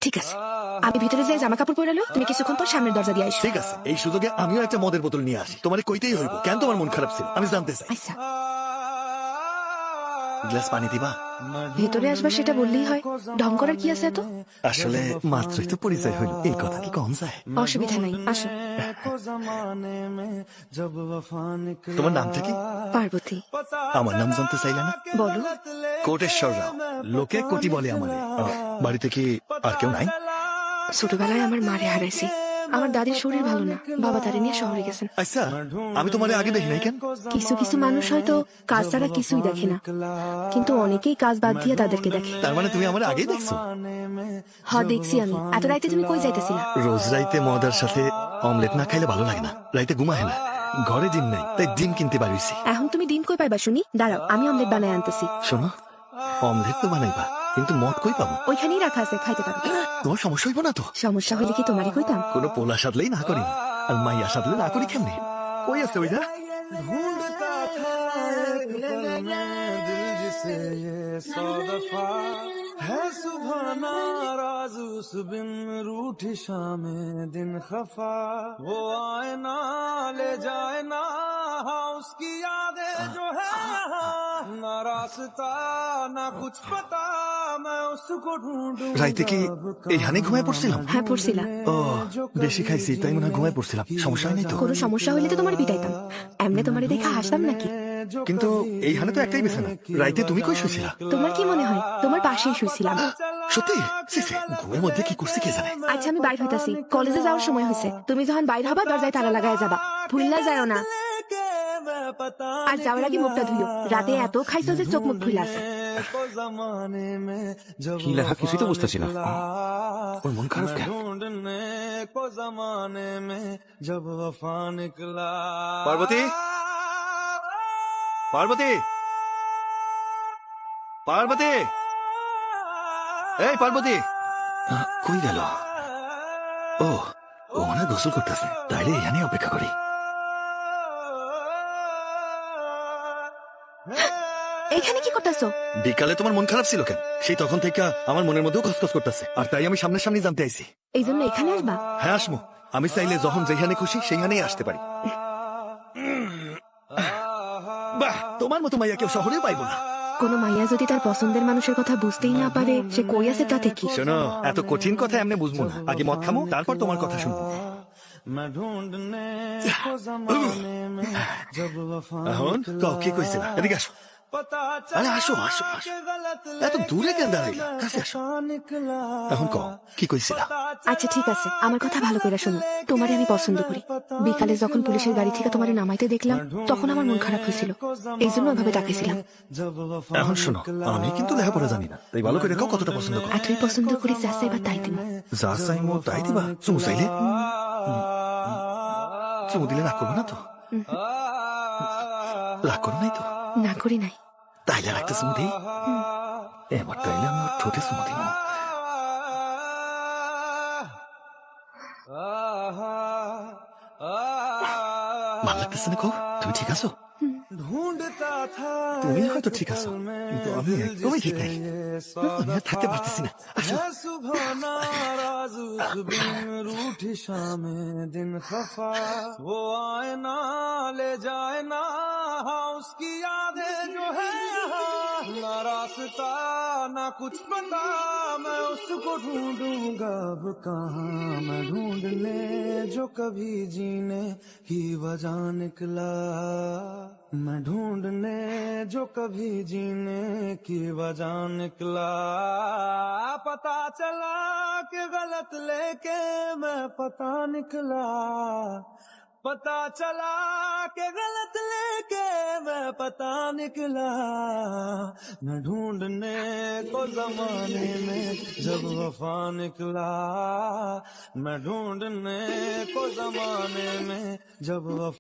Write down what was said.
ঠিক আছে, আমি ভিতরে যাই জামা কাপড় পরে তুমি কিছুক্ষণ পর সামনের দরজা দিয়ে আসো। ঠিক আছে, এই সুযোগে আমিও একটা মদের বোতল নিয়ে আসি। তোমার কইতেই হইব কেন তোমার মন খারাপ ছিল আমি জানতে চাই। আচ্ছা, গ্লাস পানি দিবা? ভেতরে আসবা সেটা বললেই হয়, ঢং করার কি আছে এত? আসলে মাত্রই তো পরিচয় হইল, এই কথা কি কম যায়? অসুবিধা নাই, আসো। তোমার নামটা কি? পার্বতী। আমার নাম জানতে চাইলে না? বলো। কোটেশ্বর রাও, লোকে কোটি বলে আমারে। বাড়িতে কি আর কেউ নাই? ছোটবেলায় আমার মারে হারাইছি। আমার দাদির শরীর ভালো না, বাবা তারে নিয়ে শহরে গেছেন। আচ্ছা, আমি তোমারে আগে দেখি নাই কেন? কিছু কিছু মানুষ হয়তো কাজ ছাড়া কিছুই দেখে না, কিন্তু অনেকেই কাজ বাদ দিয়ে তাদেরকে দেখে। তার মানে তুমি আমার আগেই দেখছো? দেখছি আমি। এত রাইতে তুমি কই যাইতেছিলা? রোজ রাইতে মদের সাথে অমলেট না খাইলে ভালো লাগে না, রাইতে ঘুমায় না। ঘরে ডিম নাই, তাই ডিম কিনতে পারিছি। এখন তুমি ডিম কই পাইবা শুনি? দাঁড়াও, আমি অমলেট বানাই আনতেছি। শোনো, অমলেট তো বানাইবা, কিন্তু মদ কই পাবো? ওইখানেই রাখা আছে, খাইতে পারো। তোমার সমস্যা হইব না তো? সমস্যা হইলে কি তোমারই কইতাম? কোনো পোলা সাদলেই না করি, আর মাইয়া সাদলে না করি কেমনে? ওই আছে ওইটা। ढूंढता था एक पल में दिल जिसे ये 100 दफा है सुभाना राज उस बिन रूठी शामें दिन खफा वो आए ना ले जाए ना उसकी यादें जो है यहाँ ना रास्ता ना कुछ पता मैं उसको ढूंढूं রাইতে কি এইখানে ঘুমায় পড়ছিলাম? হ্যাঁ, পড়ছিলাম। ও, বেশি খাইছি তাই মনে হয় ঘুমায় পড়ছিলাম। সমস্যা নেই তো? কোনো সমস্যা হইলে তো তোমার পিটাইতাম, এমনি তোমারে দেখে হাসতাম নাকি? কিন্তু এইখানে তো একটাই বিছানা, রাইতে তুমি কই শুয়েছিলা? তোমার কি মনে হয় তোমার পাশেই শুয়েছিলাম? সত্যি? ছি, ছি, ঘুমের মধ্যে কি করছি কে জানে। আচ্ছা, আমি বাইর হইতাছি, কলেজে যাওয়ার সময় হয়েছে। তুমি যখন বাইর হবা দরজায় তালা লাগায় যাবা, ভুললা যাও না। আর যাওয়ার আগে মুখটা ধুইও, রাতে এত খাইছো যে চোখ মুখ খুলে আছে। কি লেখা কিছুই তো বুঝতেছি না। ওর মন খারাপ কেন? ढूंढने को जमाने में जब वफा निकला পার্বতী, পার্বতী, পার্বতী, এই পার্বতী। কই গেল? ও, ও মনে হয় গোসল করতেছে, তাইলে এখানে অপেক্ষা করি। এইখানে কি করতেছো? বিকালে তোমার মন খারাপ ছিল কেন? সেই তখন থেকে আমার মনের মধ্যেও খসখস করতেছে, আর তাই আমি সামনাসামনি জানতে আইছি। এই জন্য এখানে আসবা? হ্যাঁ, আসমু। আমি চাইলে যখন যেখানে খুশি সেইখানেই আসতে পারি। বাহ, তোমার মতো মাইয়া কেউ শহরেও পাইব না। কোন মাইয়া যদি তার পছন্দের মানুষের কথা বুঝতেই না পারে, সে কই আছে তাতে কি? শোনো, এত কঠিন কথা এমনি বুঝবো না, আগে মদ খামো তারপর তোমার কথা শুনবো। मैं ढूंढने को जमाने में जब वफा এখন কও কি কইছিল? এদিকে আসো। पता আরে चला আসো, আসো, আসো। के गलत এত দূরে কেন দাঁড়াইলা? কাছে আসো। निकला এখন কও কি কইছিল? আচ্ছা ঠিক আছে, আমার কথা ভালো করে শোনো। তোমারে আমি পছন্দ করি। বিকালে যখন পুলিশের গাড়ি থেকে তোমারে নামাইতে দেখলাম, তখন আমার মন খারাপ হয়েছিল, এই জন্য ওইভাবে তাকাইছিলাম। जब वफा এখন শোনো, আমি কিন্তু লেখাপড়া জানি না, তাই ভালো করে কও কতটা পছন্দ করো। আর তুই পছন্দ করি যা চাইবা তাই দিব। যা চাইমো তাই দিবা? চুমু চাইলে? চুমু দিলে রাগ করবো না তো? রাগ করো নাই তো? না করি নাই। তাইলে আর একটা চুমু দিই। এবার তাইলে আমি ওর ঠোঁটে চুমু দিব। ভালো লাগতেছে না? কও তুমি ঠিক আছো? ढूंढता था তুমি হয়তো ঠিক আছো, কিন্তু আমি একদমই ঠিক নাই। আমি আর থাকতে পারতেছি না। আসো। है सुभाना राज उस बिन रूठी शामें दिन खफा वो आए ना ले जाए ना उसकी यादें जो है यहाँ ना रास्ता ना कुछ पता मैं उसको ढूंढूंगा अब कहाँ मैं ढूंढने जो कभी जीने की वजह निकला मैं ढूंढने जो कभी जीने की वजह निकला पता चला कि गलत लेके मैं पता निकला पता चला कि गलत लेके मैं पता निकला मैं ढूंढने को जमाने में जब वफा निकला मैं ढूंढने को जमाने में जब वफा